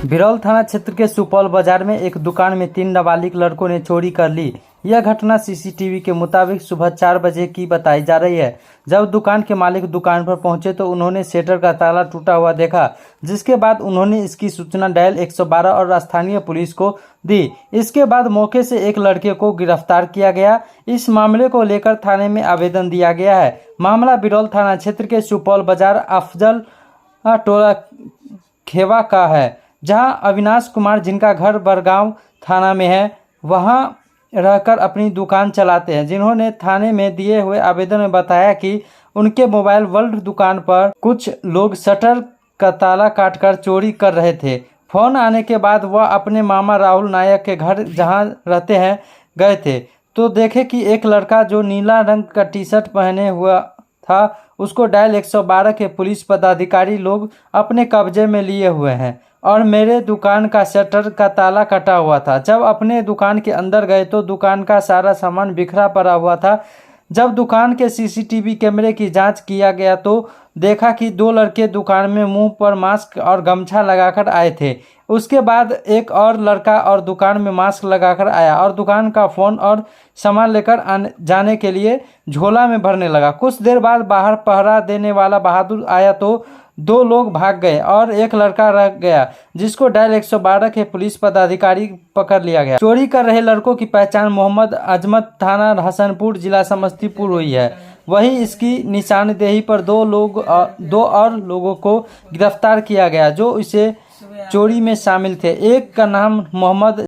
बिरौल थाना क्षेत्र के सुपौल बाजार में एक दुकान में 3 नाबालिग लड़कों ने चोरी कर ली। यह घटना सीसीटीवी के मुताबिक सुबह 4 बजे की बताई जा रही है। जब दुकान के मालिक दुकान पर पहुंचे तो उन्होंने शटर का ताला टूटा हुआ देखा, जिसके बाद उन्होंने इसकी सूचना डायल 112 और स्थानीय पुलिस को दी। इसके बाद मौके से एक लड़के को गिरफ्तार किया गया। इस मामले को लेकर थाने में आवेदन दिया गया है। मामला बिरौल थाना क्षेत्र के सुपौल बाजार अफजल टोला खेवा का है, जहां अविनाश कुमार, जिनका घर बरगांव थाना में है, वहां रहकर अपनी दुकान चलाते हैं, जिन्होंने थाने में दिए हुए आवेदन में बताया कि उनके मोबाइल वर्ल्ड दुकान पर कुछ लोग शटर का ताला काटकर चोरी कर रहे थे। फोन आने के बाद वह अपने मामा राहुल नायक के घर, जहां रहते हैं, गए थे तो देखे कि एक लड़का जो नीला रंग का टी शर्ट पहने हुआ था, उसको डायल 112 के पुलिस पदाधिकारी लोग अपने कब्जे में लिए हुए हैं और मेरे दुकान का शटर का ताला कटा हुआ था। जब अपने दुकान के अंदर गए तो दुकान का सारा सामान बिखरा पड़ा हुआ था। जब दुकान के सीसीटीवी कैमरे की जांच किया गया तो देखा कि 2 लड़के दुकान में मुंह पर मास्क और गमछा लगाकर आए थे। उसके बाद एक और लड़का और दुकान में मास्क लगाकर आया और दुकान का फ़ोन और सामान लेकर जाने के लिए झोला में भरने लगा। कुछ देर बाद बाहर पहरा देने वाला बहादुर आया तो 2 लोग भाग गए और एक लड़का रह गया, जिसको डायल 112 के पुलिस पदाधिकारी पकड़ लिया गया। चोरी कर रहे लड़कों की पहचान मोहम्मद अजमत, थाना हसनपुर, जिला समस्तीपुर हुई है। वहीं इसकी निशानदेही पर 2 और लोगों को गिरफ्तार किया गया जो इसे चोरी में शामिल थे। एक का नाम मोहम्मद